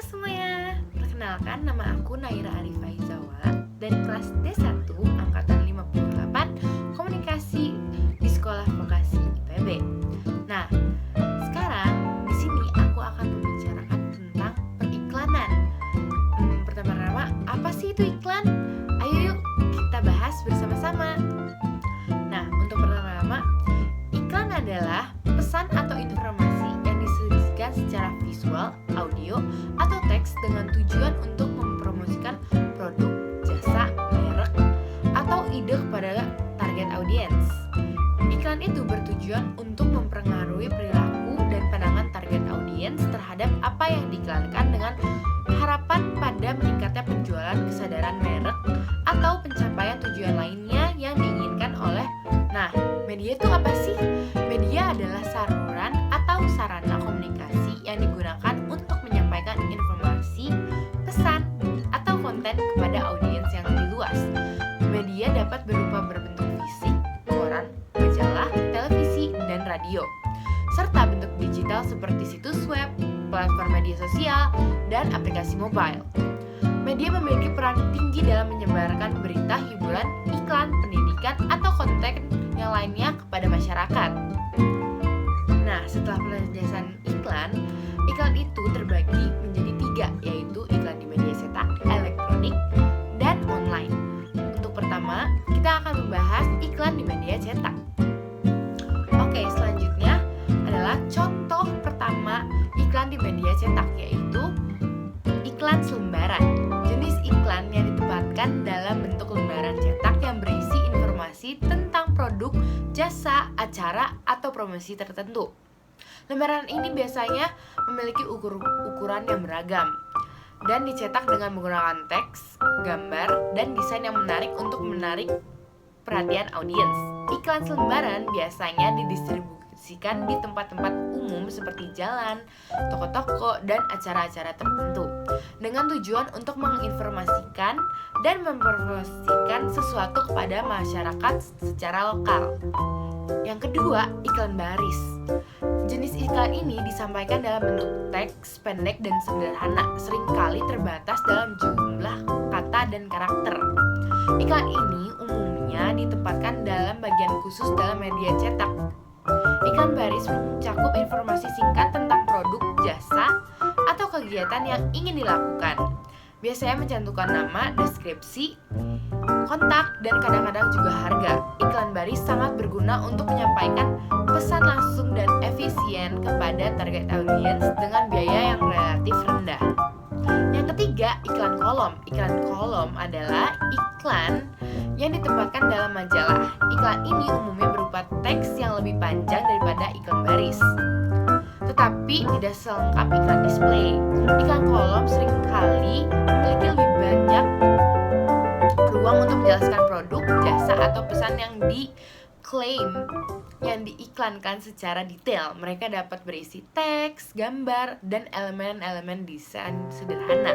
Halo semuanya, perkenalkan nama aku Naira Arifah Izawa dari kelas D1 Angkatan 58 Komunikasi di Sekolah Vokasi IPB. Nah, sekarang di sini aku akan membicarakan tentang periklanan. Pertama-tama, apa sih itu iklan? Ayo yuk kita bahas bersama-sama. Nah, untuk pertama-tama, iklan adalah pesan atau informasi yang disajikan secara visual, audio, atau teks dengan tujuan untuk mempromosikan produk, jasa, merek, atau ide kepada target audiens. Iklan itu bertujuan untuk mempengaruhi perilaku dan pandangan target audiens terhadap apa yang diiklankan dengan harapan pada meningkatnya penjualan, kesadaran merek, atau pencapaian tujuan lainnya yang diinginkan oleh. Nah, media itu apa sih? Media adalah saluran atau sarana komunikasi yang digunakan untuk menyampaikan informasi, pesan, atau konten kepada audiens yang lebih luas. Media dapat berupa berbentuk fisik, koran, majalah, televisi, dan radio, serta bentuk digital seperti situs web, platform media sosial, dan aplikasi mobile. Media memiliki peran tinggi dalam menyebarkan berita, hiburan, iklan, pendidikan, atau konten yang lainnya kepada masyarakat. Nah, setelah penjelasan iklan itu terbagi menjadi 3, yaitu iklan di media cetak, elektronik, dan online. Untuk pertama, kita akan membahas iklan di media cetak. Oke, selanjutnya adalah contoh pertama iklan di media cetak, yaitu iklan selembaran. Jenis iklan yang ditempatkan dalam bentuk lembaran cetak yang berisi informasi tentang produk, jasa, acara, atau promosi tertentu. Lembaran ini biasanya memiliki ukuran yang beragam dan dicetak dengan menggunakan teks, gambar, dan desain yang menarik untuk menarik perhatian audiens. Iklan selembaran biasanya didistribusikan di tempat-tempat umum seperti jalan, toko-toko, dan acara-acara tertentu dengan tujuan untuk menginformasikan dan mempromosikan sesuatu kepada masyarakat secara lokal. Yang kedua, iklan baris. Jenis iklan ini disampaikan dalam bentuk teks pendek dan sederhana, seringkali terbatas dalam jumlah kata dan karakter. Iklan ini umumnya ditempatkan dalam bagian khusus dalam media cetak. Iklan baris mencakup informasi singkat tentang produk, jasa, atau kegiatan yang ingin dilakukan. Biasanya mencantumkan nama, deskripsi, kontak, dan kadang-kadang juga harga. Iklan baris sangat berguna untuk menyampaikan pesan langsung dan efisien kepada target audiens dengan biaya yang relatif rendah. Yang ketiga, iklan kolom. Iklan kolom adalah iklan yang ditempatkan dalam majalah. Iklan ini umumnya berupa teks yang lebih panjang daripada iklan baris, tetapi tidak selengkap iklan display. Iklan kolom seringkali memiliki lebih banyak ruang untuk menjelaskan produk, jasa, atau pesan yang diklaim yang diiklankan secara detail. Mereka dapat berisi teks, gambar, dan elemen-elemen desain sederhana.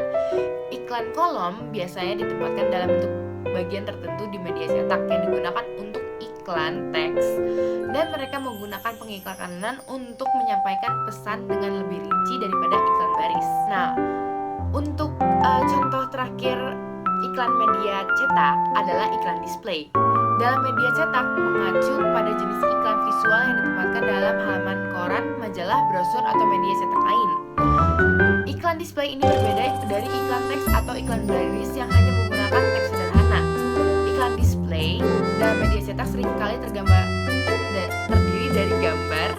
Iklan kolom biasanya ditempatkan dalam bentuk bagian tertentu di media cetak yang digunakan untuk iklan teks, dan mereka menggunakan pengiklanan untuk menyampaikan pesan dengan lebih rinci daripada iklan baris. Nah, untuk contoh terakhir iklan media cetak adalah iklan display. Dalam media cetak mengacu pada jenis iklan visual yang ditempatkan dalam halaman koran, majalah, brosur, atau media cetak lain. Iklan display ini berbeda dari iklan teks atau iklan baris yang hanya menggunakan teks sederhana. Iklan display dalam media cetak seringkali terdiri dari gambar,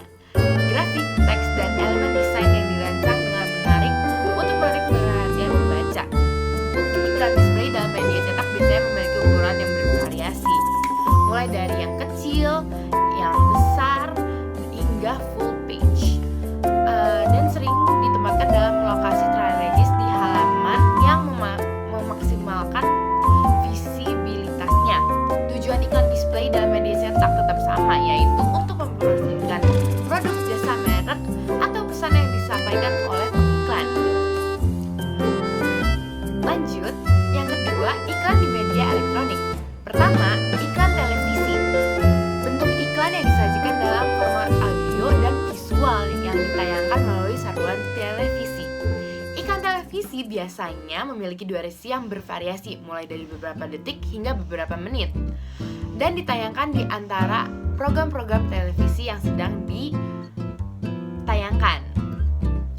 grafik, teks, dan elemen desain yang dirancang dengan menarik untuk menarik perhatian pembaca. Iklan display dalam media cetak biasanya memiliki ukuran yang bervariasi, mulai dari yang kecil, yang besar, hingga full page, dan sering ditempatkan dalam lokasi strategis di halaman yang memaksimalkan visibilitasnya. Tujuan iklan display dalam media cetak tetap sama, yaitu untuk mempromosikan produk, jasa, merek, atau pesan yang disampaikan oleh pengiklan. Lanjut, yang kedua, iklan di media elektronik. Pertama, iklan televisi. Bentuk iklan yang disajikan dalam format audio dan visual yang ditayangkan melalui saluran televisi. Iklan televisi televisi biasanya memiliki durasi yang bervariasi, mulai dari beberapa detik hingga beberapa menit, dan ditayangkan di antara program-program televisi yang sedang ditayangkan.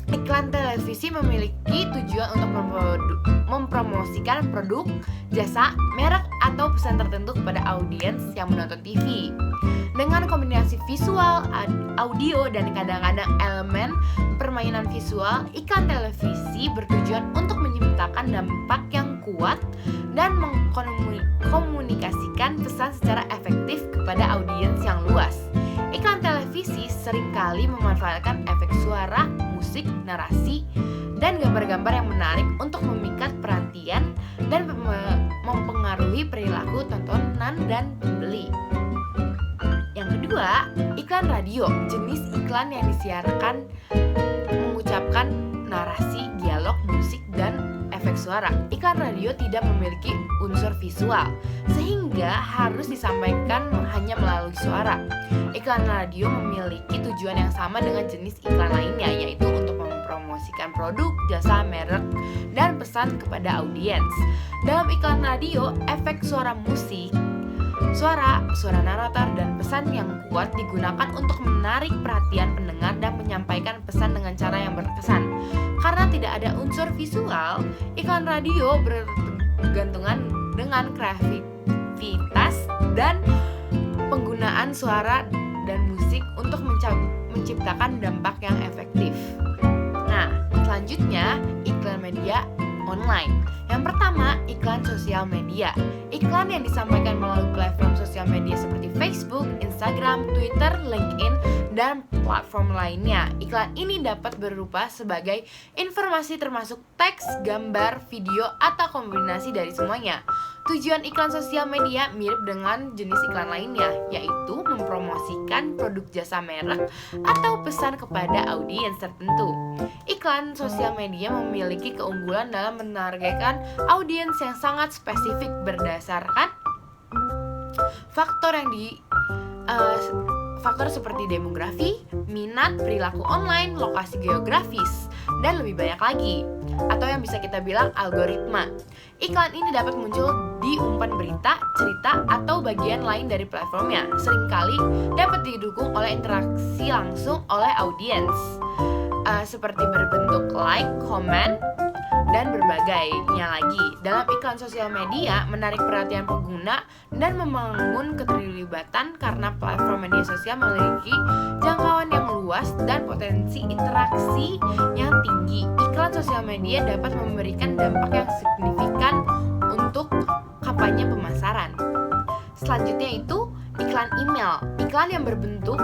Iklan televisi memiliki tujuan untuk mempromosikan produk, jasa, merek, atau pesan tertentu kepada audiens yang menonton TV. Dengan kombinasi visual, audio, dan kadang-kadang elemen permainan visual, iklan televisi bertujuan untuk menciptakan dampak yang kuat dan mengkomunikasikan pesan secara efektif kepada audiens yang luas. Iklan televisi seringkali memanfaatkan efek suara, musik, narasi, dan gambar-gambar yang menarik untuk memikat perhatian dan mempengaruhi perilaku tontonan dan pembeli. Yang kedua, iklan radio, jenis iklan yang disiarkan mengucapkan narasi, dialog, musik, dan efek suara. Iklan radio tidak memiliki unsur visual, sehingga harus disampaikan hanya melalui suara. Iklan radio memiliki tujuan yang sama dengan jenis iklan lainnya, yaitu untuk mempromosikan produk, jasa, merek, dan pesan kepada audiens. Dalam iklan radio, efek suara musik, suara narator, dan pesan yang kuat digunakan untuk menarik perhatian pendengar dan menyampaikan pesan dengan cara yang berkesan. Karena tidak ada unsur visual, iklan radio bergantungan dengan kreativitas dan penggunaan suara dan musik untuk menciptakan dampak yang efektif. Nah, selanjutnya iklan media online. Yang pertama, iklan sosial media. Iklan yang disampaikan melalui platform sosial media seperti Facebook, Instagram, Twitter, LinkedIn, dan platform lainnya. Iklan ini dapat berupa sebagai informasi termasuk teks, gambar, video, atau kombinasi dari semuanya. Tujuan iklan sosial media mirip dengan jenis iklan lainnya, yaitu mempromosikan produk, jasa, merek, atau pesan kepada audiens tertentu. Iklan sosial media memiliki keunggulan dalam menargetkan audiens yang sangat spesifik berdasarkan faktor seperti demografi, minat, perilaku online, lokasi geografis, dan lebih banyak lagi, atau yang bisa kita bilang algoritma. Iklan ini dapat muncul di umpan berita, cerita, atau bagian lain dari platformnya. Seringkali dapat didukung oleh interaksi langsung oleh audiens, seperti berbentuk like, komen, dan berbagainya lagi. Dalam iklan sosial media, menarik perhatian pengguna dan membangun keterlibatan karena platform media sosial memiliki jangkauan yang luas dan potensi interaksi yang tinggi. Iklan sosial media dapat memberikan dampak yang signifikan untuk kampanye pemasaran. Selanjutnya itu iklan email. Iklan yang berbentuk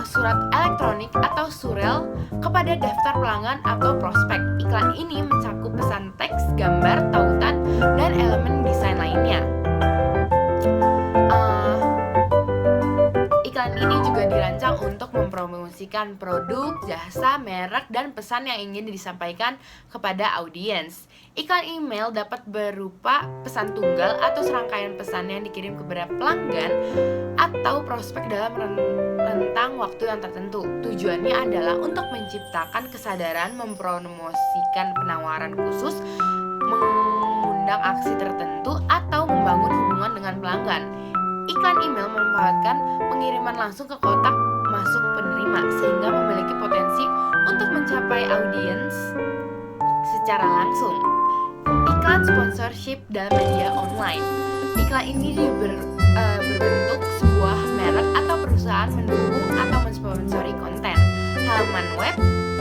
surat elektronik atau surel kepada daftar pelanggan atau prospek. Iklan ini mencakup pesan teks, gambar, tautan, dan elemen desain lainnya. Iklan ini juga dirancang untuk mempromosikan produk, jasa, merek, dan pesan yang ingin disampaikan kepada audiens. Iklan email dapat berupa pesan tunggal atau serangkaian pesan yang dikirim kepada pelanggan atau prospek dalam rentang waktu yang tertentu. Tujuannya adalah untuk menciptakan kesadaran, mempromosikan penawaran khusus, mengundang aksi tertentu, atau membangun hubungan dengan pelanggan. Iklan email memanfaatkan pengiriman langsung ke kotak masuk penerima, sehingga memiliki potensi untuk mencapai audiens secara langsung. Iklan sponsorship dalam media online. Iklan ini berbentuk sebuah merek atau perusahaan mendukung atau mensponsori konten, halaman web,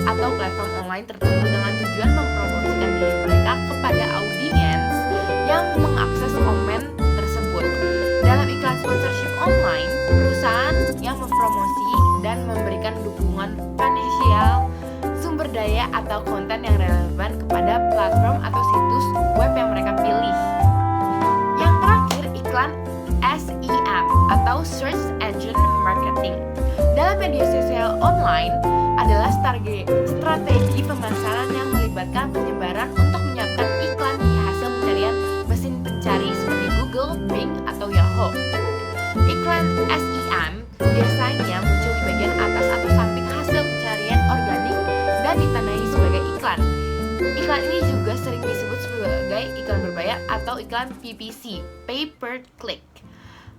atau platform online tertentu dengan tujuan mempromosikan diri mereka kepada audiens yang mengakses komen tersebut. Dalam iklan sponsorship online, perusahaan yang mempromosi dan memberikan dukungan finansial, sumber daya, atau konten yang relevan kepada platform atau situs web yang mereka pilih. Yang terakhir, iklan SEM atau Search Engine Marketing. Dalam media sosial online adalah strategi pemasaran yang melibatkan penyebaran untuk menyiapkan iklan di hasil pencarian mesin pencari seperti Google, Bing, atau Yahoo. Iklan SEM biasanya muncul di bagian atas atau samping hasil pencarian organik dan ditandai sebagai iklan. Iklan ini juga sering disebut sebagai iklan berbayar atau iklan PPC, pay per click.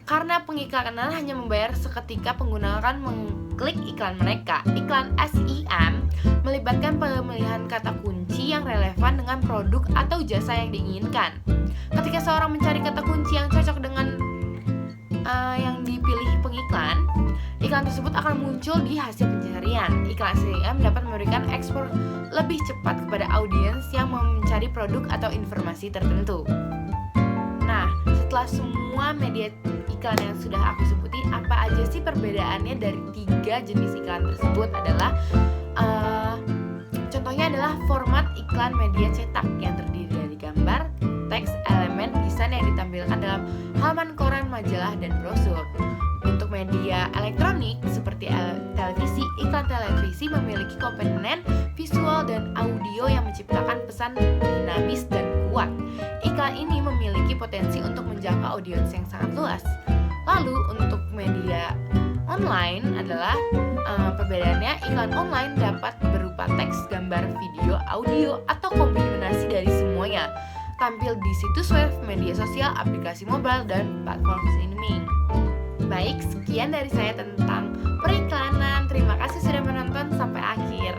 Karena pengiklanan hanya membayar seketika pengguna akan mengklik iklan mereka. Iklan SEM melibatkan pemilihan kata kunci yang relevan dengan produk atau jasa yang diinginkan. Ketika seorang mencari kata kunci yang cocok dengan yang dipilih pengiklan, iklan tersebut akan muncul di hasil pencarian. Iklan SEM dapat memberikan ekspor lebih cepat kepada audiens yang mencari produk atau informasi tertentu. Nah, setelah semua media iklan yang sudah aku sebutin, apa aja sih perbedaannya dari 3 jenis iklan tersebut adalah contohnya adalah format iklan media cetak yang terdiri dari gambar, teks, elemen, desain yang ditampilkan dalam halaman koran, majalah, dan brosur. Untuk media elektronik seperti televisi, iklan televisi memiliki komponen visual dan audio yang menciptakan pesan dinamis dan kuat. Iklan ini memiliki potensi untuk menjangkau audiens yang sangat luas. Lalu untuk media online adalah perbedaannya, iklan online dapat berupa teks, gambar, video, audio, atau kombinasi dari semuanya. Tampil di situs web, media sosial, aplikasi mobile, dan platform streaming. Baik, sekian dari saya tentang periklanan. Terima kasih sudah menonton sampai akhir.